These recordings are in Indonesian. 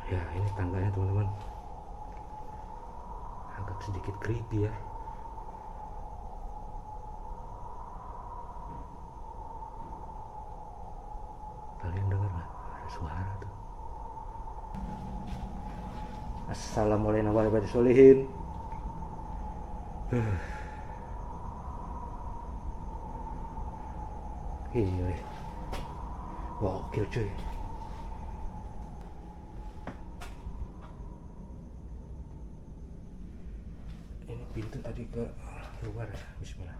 Ya, ini tangganya teman-teman, agak sedikit creepy ya. Kalian dengar nggak? Ada suara tuh. Assalamualaikum warahmatullahi wabarakatuh. Gile, gokil cuy. Ini pintu tadi ke luar ya. Bismillah.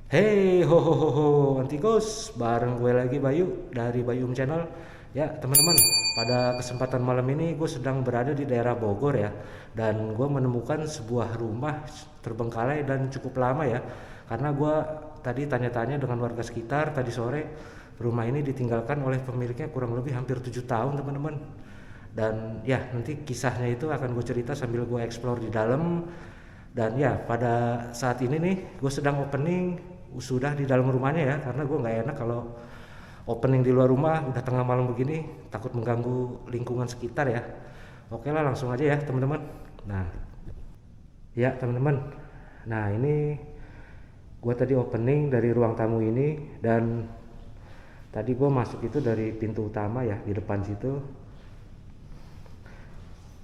Hey ho ho ho ho Antikos, bareng gue lagi Bayu dari Bayum Channel. Ya teman-teman, pada kesempatan malam ini gue sedang berada di daerah Bogor ya, dan gue menemukan sebuah rumah terbengkalai dan cukup lama ya. Karena gue tadi tanya-tanya dengan warga sekitar tadi sore, rumah ini ditinggalkan oleh pemiliknya kurang lebih hampir 7 tahun teman-teman. Dan ya nanti kisahnya itu akan gue cerita sambil gue explore di dalam. Dan ya pada saat ini nih gue sedang opening sudah di dalam rumahnya ya, karena gue nggak enak kalau opening di luar rumah udah tengah malam begini, takut mengganggu lingkungan sekitar ya. Oke lah, langsung aja ya teman-teman. Nah ya teman-teman, nah ini gue tadi opening dari ruang tamu ini, dan tadi gue masuk itu dari pintu utama ya, di depan situ.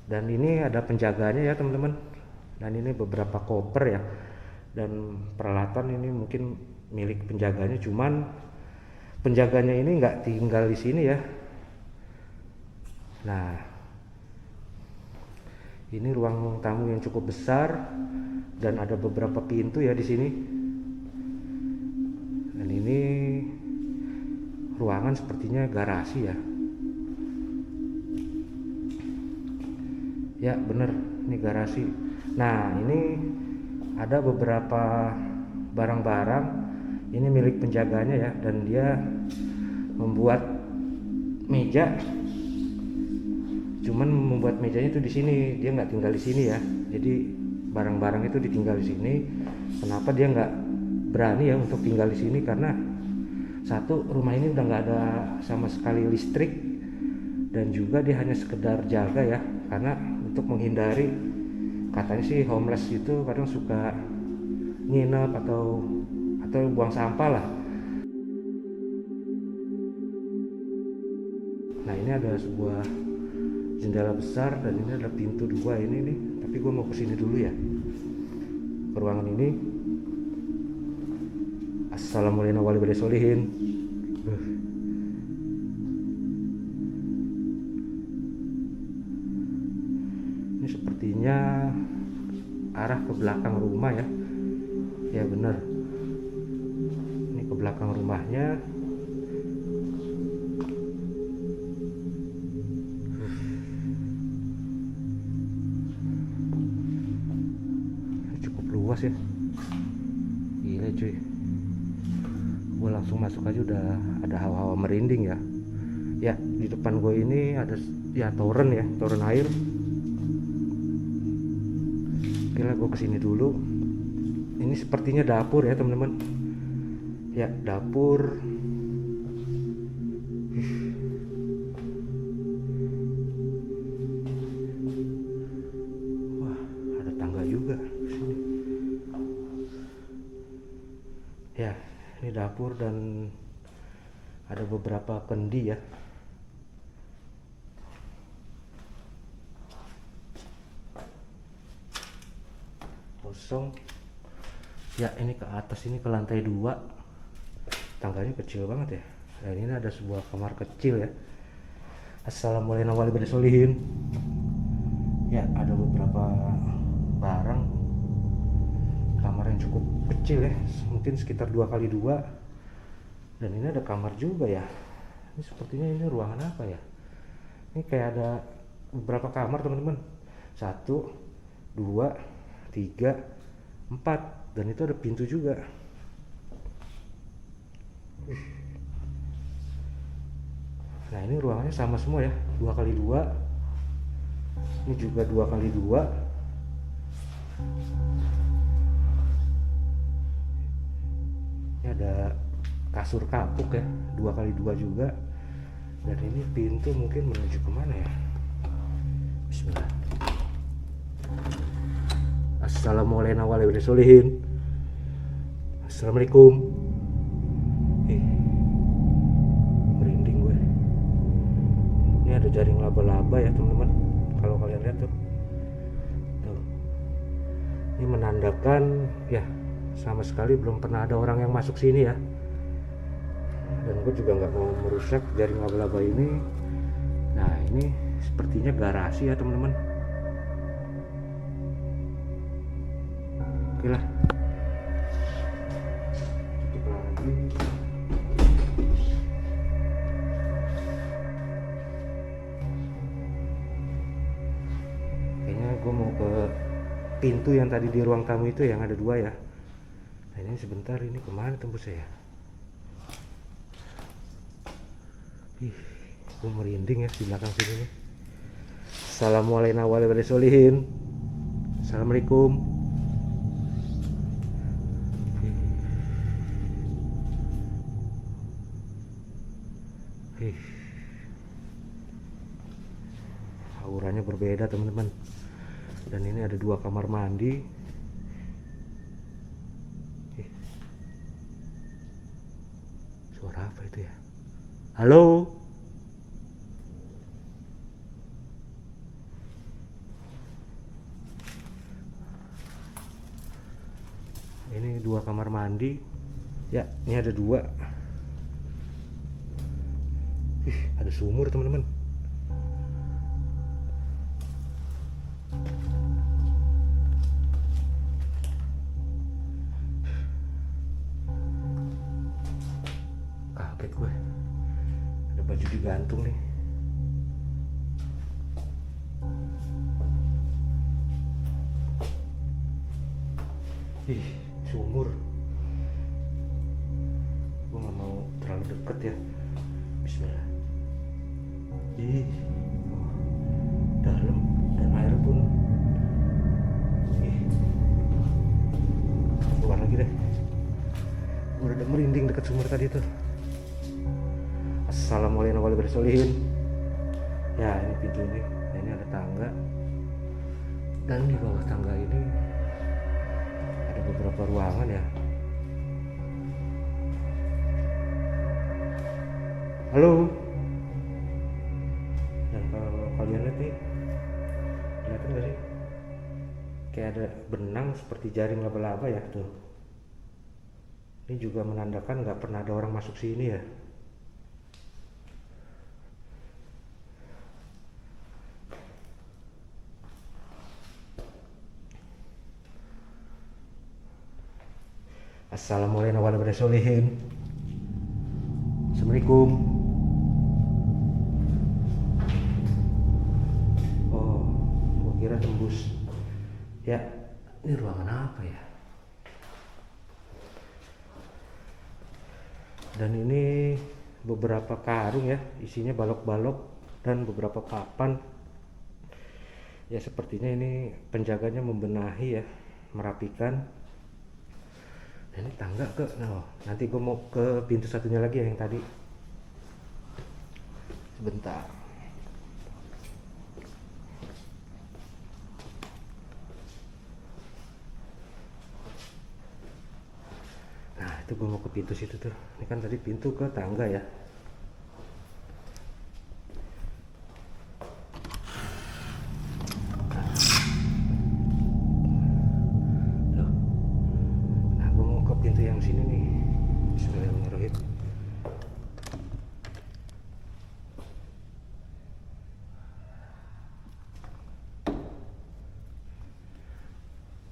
Dan ini ada penjaganya ya teman-teman, dan ini beberapa koper ya, dan peralatan ini mungkin milik penjaganya, cuman penjaganya ini nggak tinggal di sini ya. Nah ini ruang tamu yang cukup besar dan ada beberapa pintu ya di sini. Dan ini ruangan sepertinya garasi ya. Ya bener, ini garasi. Nah ini ada beberapa barang-barang, ini milik penjaganya ya, dan dia membuat meja, cuman membuat mejanya itu di sini, dia nggak tinggal di sini ya. Jadi barang-barang itu ditinggal di sini. Kenapa dia nggak berani ya untuk tinggal di sini? Karena satu, rumah ini udah nggak ada sama sekali listrik, dan juga dia hanya sekedar jaga ya, karena untuk menghindari, katanya sih homeless itu kadang suka nginep atau buang sampah lah. Nah ini ada sebuah jendela besar, dan ini ada pintu dua ini nih, tapi gue mau kesini dulu ya, ke ruangan ini. Assalamualaikum warahmatullahi wabarakatuh. Ini sepertinya arah ke belakang rumah ya. Ya bener, ini ke belakang rumahnya. Ini cukup luas ya, gila cuy. Gue langsung masuk aja udah ada hawa-hawa merinding ya. Ya di depan gue ini ada ya toren ya, toren air. Oke lah, gue kesini dulu. Ini sepertinya dapur ya teman-teman. Ya dapur. Wah ada tangga juga sini. Ya ini dapur, dan ada beberapa kendi ya. Kosong. Ya ini ke atas, ini ke lantai 2. Tangganya kecil banget ya. Dan ini ada sebuah kamar kecil ya. Assalamualaikum warahmatullahi wabarakatuh. Ya ada beberapa barang. Kamar yang cukup kecil ya, mungkin sekitar 2x2. Dan ini ada kamar juga ya. Ini sepertinya ini ruangan apa ya. Ini kayak ada beberapa kamar teman-teman. 1, 2, 3, 4, dan itu ada pintu juga. Nah ini ruangannya sama semua ya, 2x2. Ini juga 2x2. ada kasur kapuk ya, 2x2 juga. Dan ini pintu mungkin menuju kemana ya? Bismillah. Assalamualaikum warahmatullahi wabarakatuh. Assalamualaikum. Merinding gue. Ini ada jaring laba-laba ya teman-teman. Kalau kalian lihat tuh. Ini menandakan ya sama sekali belum pernah ada orang yang masuk sini ya. Dan gue juga nggak mau merusak jaring laba-laba ini. Nah ini sepertinya garasi ya teman-teman. Oke lah, tutup lagi. Kayaknya gue mau ke pintu yang tadi di ruang tamu itu, yang ada 2 ya. Nah ini sebentar, ini kemana tembusnya ya? Gue merinding ya di belakang sini nih. Assalamualaikum warahmatullahi wabarakatuh. Assalamualaikum. Auranya berbeda teman-teman. Dan ini ada 2 kamar mandi. Suara apa itu ya? Halo? Ini 2 kamar mandi. Ya, ini ada 2. Ada sumur teman-teman. Kaget gue. Ada baju digantung nih. Sumur. Gue gak mau terlalu deket ya. Bismillah. Dalam dan air pun. Keluar lagi deh. Gue udah merinding deket sumur tadi tuh. Assalamualaikum warahmatullahi wabarakatuh. Ya ini pintu ini. Nah, ini ada tangga. Dan di bawah tangga ini ada beberapa ruangan ya. Halo. Dan kalau kalian lihat nih, kelihatan gak sih? Kayak ada benang seperti jaring laba-laba ya tuh. Ini juga menandakan nggak pernah ada orang masuk sini ya. Assalamualaikum warahmatullahi wabarakatuh. Assalamualaikum. Oh, gua kira tembus. Ya, ini ruangan apa ya? Dan ini beberapa karung ya, isinya balok-balok dan beberapa papan. Ya sepertinya ini penjaganya membenahi ya, merapikan. Dan ini tangga ke, nanti gue mau ke pintu satunya lagi ya, yang tadi. Sebentar. Nah itu gue mau ke pintu situ tuh. Ini kan tadi pintu ke tangga ya. Nah gue mau ke pintu yang sini nih. Bismillahirrahmanirrahim.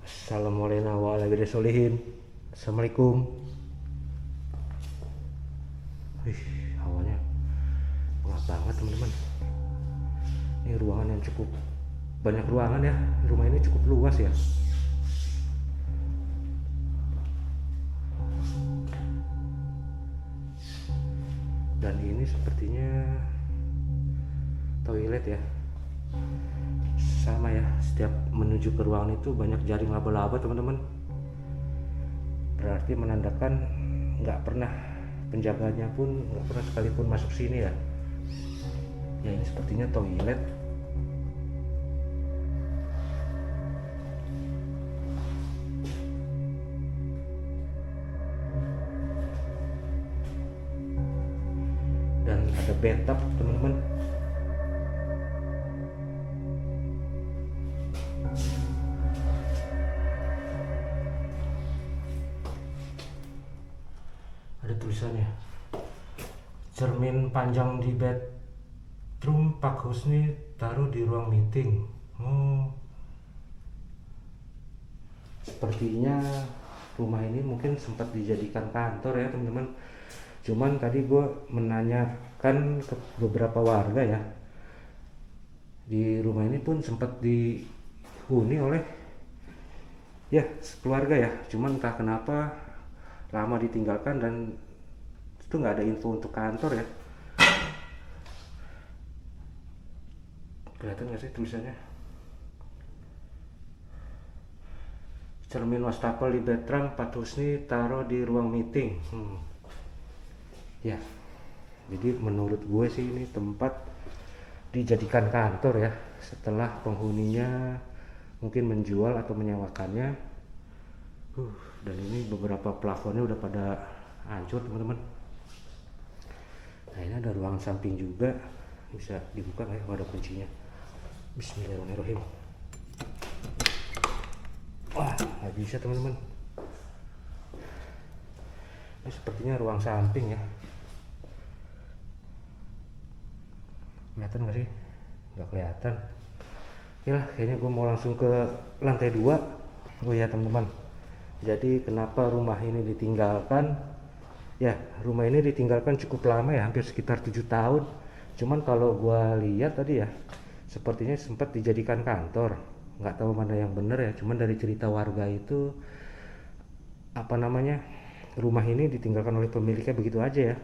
Assalamualaikum warahmatullahi wabarakatuh. Assalamualaikum. Hawanya pengap banget teman-teman. Ini ruangan yang cukup banyak ruangan ya. Rumah ini cukup luas ya. Dan ini sepertinya toilet ya. Sama ya, setiap menuju ke ruangan itu banyak jaring laba-laba teman-teman. Berarti menandakan nggak pernah, penjaganya pun nggak pernah sekalipun masuk sini ya. Ya ini sepertinya toilet. Dan ada bathtub teman-teman. Ada tulisannya, cermin panjang di bedroom Pak Husni taruh di ruang meeting. Sepertinya rumah ini mungkin sempat dijadikan kantor ya teman-teman. Cuman tadi gue menanyakan ke beberapa warga ya, di rumah ini pun sempat dihuni oleh ya keluarga ya. Cuman entah kenapa lama ditinggalkan dan itu nggak ada info untuk kantor ya. Kelihatan nggak sih tulisannya? Cermin wastafel di bedroom Pak Husni taruh di ruang meeting. Ya, jadi menurut gue sih ini tempat dijadikan kantor ya, setelah penghuninya mungkin menjual atau menyewakannya. Dan ini beberapa plafonnya udah pada hancur teman-teman. Nah ini ada ruang samping juga, bisa dibuka nggak ya, ada kuncinya. Bismillahirrahmanirrahim. Wah nggak bisa teman-teman. Ini sepertinya ruang samping ya. Kelihatan nggak sih? Nggak kelihatan. Ya kayaknya gue mau langsung ke lantai 2. Oh ya teman-teman, jadi kenapa rumah ini ditinggalkan? Ya rumah ini ditinggalkan cukup lama ya, hampir sekitar 7 tahun. Cuman kalau gue lihat tadi ya, sepertinya sempat dijadikan kantor. Nggak tahu mana yang benar ya, cuman dari cerita warga itu apa namanya, rumah ini ditinggalkan oleh pemiliknya begitu aja ya.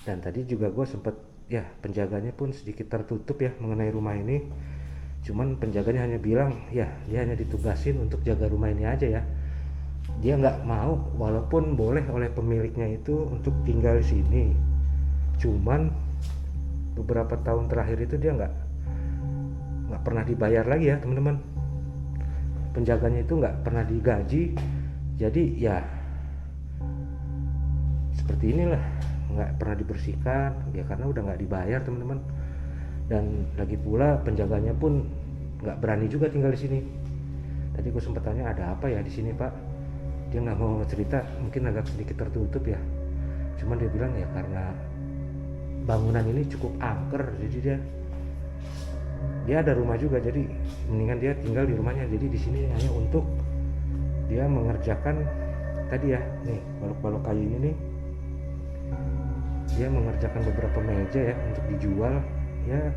Dan tadi juga gue sempat ya, penjaganya pun sedikit tertutup ya mengenai rumah ini. Cuman penjaganya hanya bilang ya dia hanya ditugasin untuk jaga rumah ini aja ya. Dia nggak mau, walaupun boleh oleh pemiliknya itu untuk tinggal di sini. Cuman beberapa tahun terakhir itu dia nggak pernah dibayar lagi ya teman-teman. Penjaganya itu nggak pernah digaji. Jadi ya seperti inilah, nggak pernah dibersihkan ya karena udah nggak dibayar teman-teman. Dan lagi pula penjaganya pun nggak berani juga tinggal di sini. Tadi gue sempat tanya ada apa ya di sini pak, dia nggak mau cerita, mungkin agak sedikit tertutup ya. Cuman dia bilang ya karena bangunan ini cukup angker, jadi dia ada rumah juga, jadi mendingan dia tinggal di rumahnya. Jadi di sini hanya untuk dia mengerjakan tadi ya, nih balok-balok kayu ini nih, dia mengerjakan beberapa meja ya untuk dijual ya,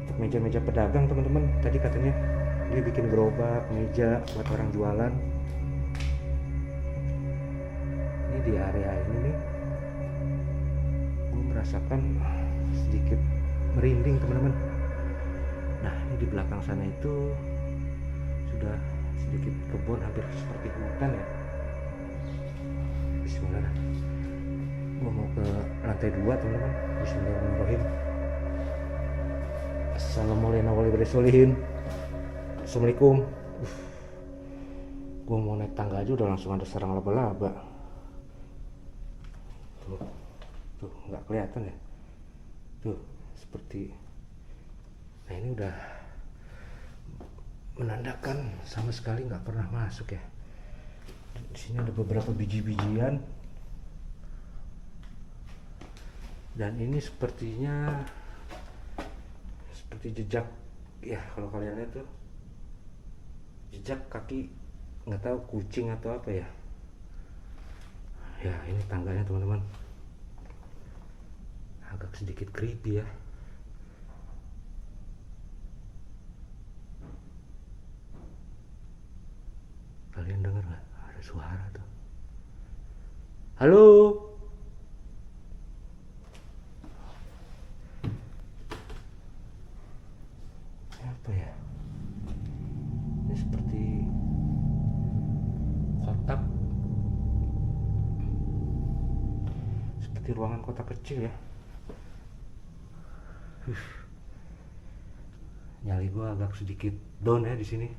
untuk meja-meja pedagang teman-teman. Tadi katanya dia bikin gerobak meja buat orang jualan. Ini di area ini nih gue merasakan sedikit merinding teman-teman. Nah ini di belakang sana itu sudah sedikit kebun, hampir seperti hutan ya. Bismillah, gue mau ke lantai 2 teman-teman. Bismillahirrahmanirrahim. Assalamualaikum. Assalamualaikum. Gue mau naik tangga aja udah langsung ada sarang laba-laba. Tuh nggak kelihatan ya. Tuh seperti. Nah ini udah menandakan sama sekali nggak pernah masuk ya. Di sini ada beberapa biji-bijian. Dan ini sepertinya seperti jejak ya, kalau kalian lihat tuh jejak kaki, nggak tahu kucing atau apa ya. Ya ini tangganya teman-teman, agak sedikit creepy ya. Kalian dengar nggak? Ada suara tuh. Halo. Apa ya? Ini seperti kotak. seperti ruangan kota kecil ya. Nyali gua agak sedikit down ya di sini.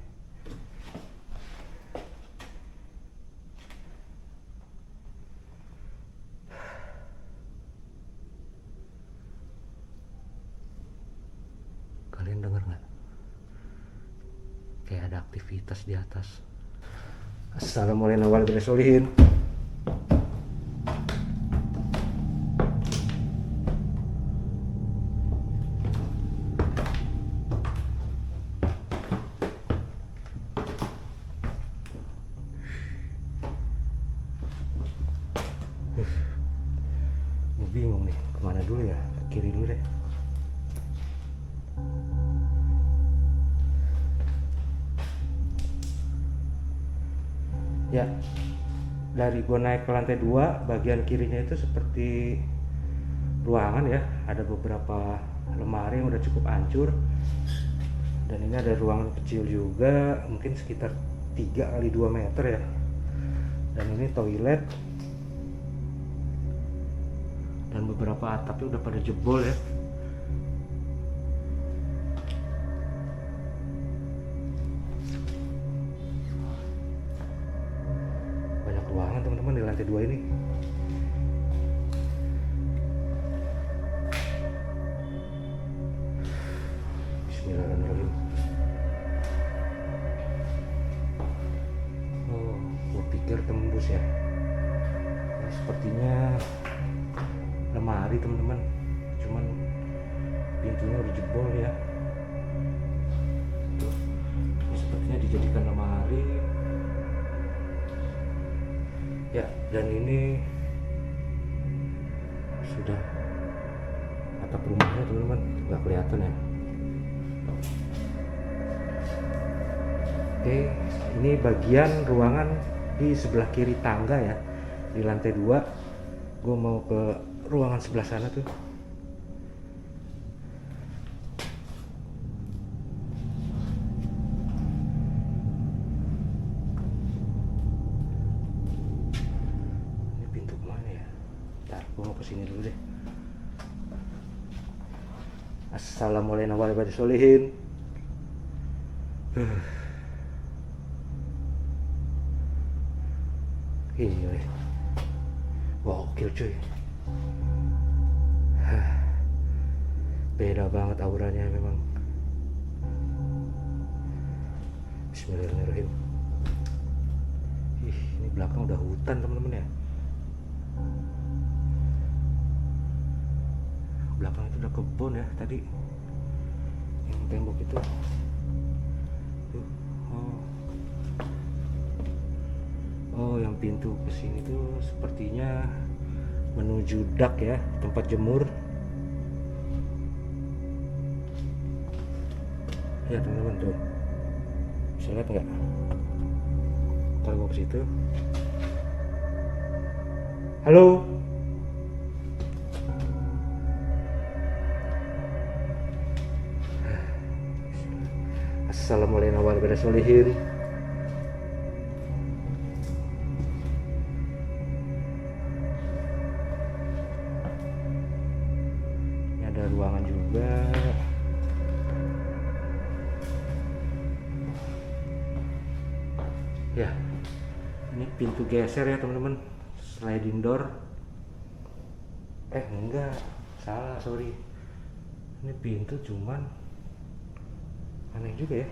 Kalian dengar nggak? Kayak ada aktivitas di atas. Assalamualaikum warahmatullahi wabarakatuh. Bingung nih, kemana dulu ya? Ke kiri dulu deh. Ya, dari gua naik ke lantai 2, bagian kirinya itu seperti ruangan ya. Ada beberapa lemari yang udah cukup hancur. Dan ini ada ruangan kecil juga, mungkin sekitar 3 kali 2 meter ya. Dan ini toilet. Dan beberapa atapnya udah pada jebol ya. Banyak ruangan teman-teman di lantai 2 ini. Bismillahirrahmanirrahim. Oh, gue pikir tembus ya. Ini sepertinya lemari teman-teman, cuman pintunya udah jebol ya. Tuh, ini sepertinya dijadikan lemari ya. Dan ini sudah atap rumahnya teman-teman, nggak kelihatan ya. Oke, ini bagian ruangan di sebelah kiri tangga ya, di lantai 2. Gue mau ke ruangan sebelah sana tuh. Ini pintu kemana ya? Ntar gue mau kesini dulu deh. Assalamualaikum warahmatullahi wabarakatuh. Gila, gokil cuy. Beda banget auranya memang. Bismillahirrahmanirrahim. Ini belakang udah hutan teman-teman ya. Belakang itu udah kebun ya tadi. Yang tembok itu. Tuh. Oh, yang pintu ke sini tuh sepertinya menuju dak ya, tempat jemur. Ya teman-teman tuh, bisa lihat nggak? Ntar gua ke situ. Halo. Assalamualaikum warahmatullahi wabarakatuh. Ada ruangan juga. Ya, ini pintu geser ya teman-teman, sliding door. Enggak, salah, sorry. Ini pintu cuman aneh juga ya,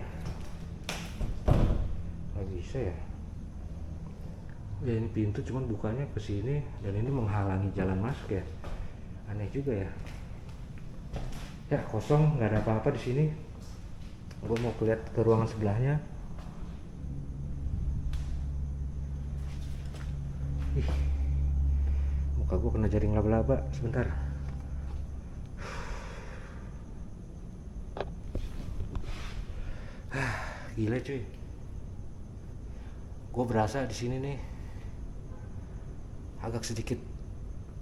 nggak bisa ya. Ya ini pintu cuman bukanya ke sini dan ini menghalangi jalan masuk ya. Aneh juga ya. Ya kosong, nggak ada apa-apa di sini. Gue mau lihat ke ruangan sebelahnya. Muka gue kena jaring laba-laba. Sebentar. Gila cuy. Gue berasa di sini nih agak sedikit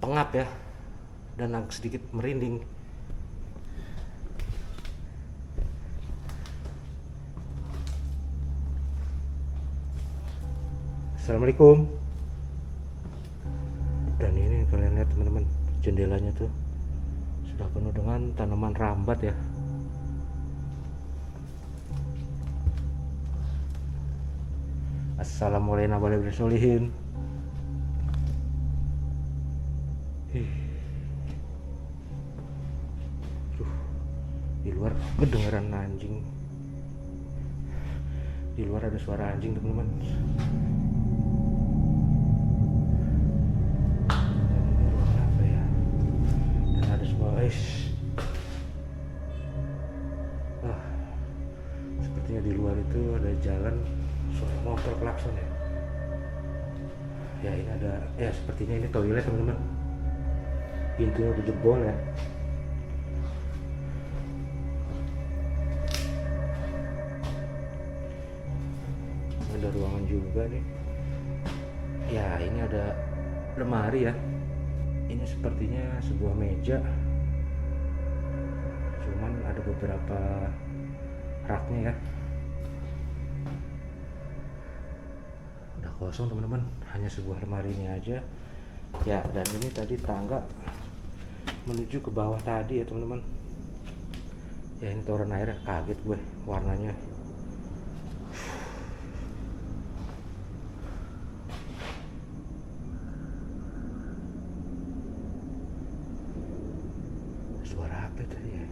pengap ya, dan agak sedikit merinding. Assalamualaikum. Dan ini kalian lihat teman-teman, jendelanya tuh sudah penuh dengan tanaman rambat ya. Assalamualaikum warahmatullahi wabarakatuh. Di luar kedengeran anjing. Di luar ada suara anjing teman-teman. Dan ini ruang apa ya? Dan ada sebuah sepertinya di luar itu ada jalan, suara motor klakson ya. Ya ini ada, ya sepertinya ini toilet teman-teman. Pintunya berjebol ya. Ada ruangan juga nih. Ya ini ada lemari ya. Ini sepertinya sebuah meja, cuman ada beberapa raknya ya. Udah kosong teman-teman, hanya sebuah lemari ini aja ya. Dan ini tadi tangga menuju ke bawah tadi ya teman-teman. Ya ini toren airnya, kaget gue warnanya. Suara apa tadi ya?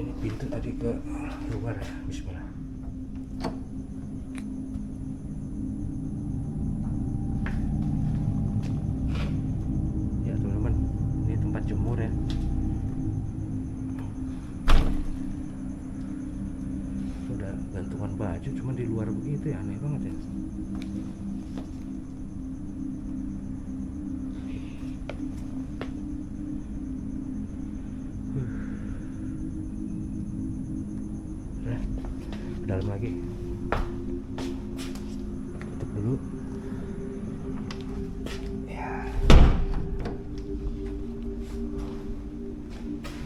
Ini pintu tadi ke luar ya. Bismillah. Ya teman-teman, ini tempat jemur ya. Udah gantungan baju, cuman di luar begitu ya, aneh banget ya. Dalam lagi, tutup dulu ya.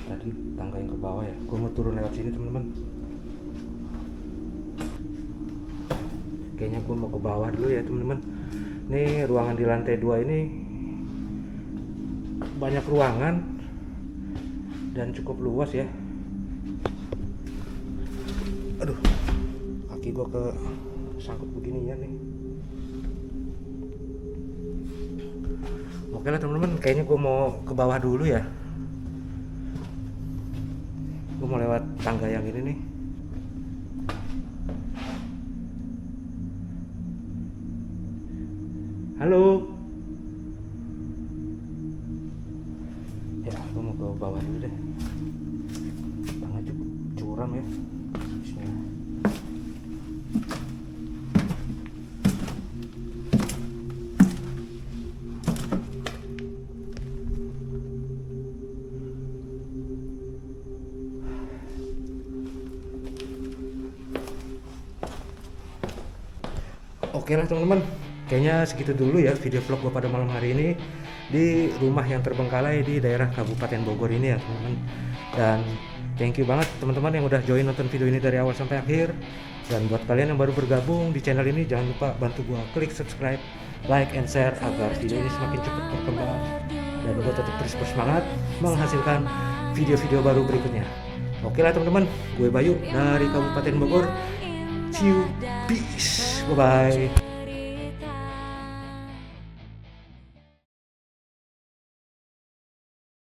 Tadi tangga yang ke bawah ya, gue mau turun lewat sini teman-teman. Kayaknya gue mau ke bawah dulu ya teman-teman. Nih ruangan di lantai 2 ini banyak ruangan dan cukup luas ya. Aduh, kaki gue ke sangkut beginian nih. Oke lah teman-teman, kayaknya gue mau ke bawah dulu ya. Gue mau lewat tangga yang ini nih. Halo. Ya, gue mau ke bawah dulu deh. Tangga cukup curam ya. Bismillah. Oke lah teman-teman, kayaknya segitu dulu ya video vlog gue pada malam hari ini di rumah yang terbengkalai di daerah Kabupaten Bogor ini ya teman-teman. Dan thank you banget teman-teman yang udah join nonton video ini dari awal sampai akhir. Dan buat kalian yang baru bergabung di channel ini, jangan lupa bantu gue klik subscribe, like, and share agar video ini semakin cepat berkembang dan gue tetap terus bersemangat menghasilkan video-video baru berikutnya. Oke lah teman-teman, gue Bayu dari Kabupaten Bogor. See you, peace, bye bye.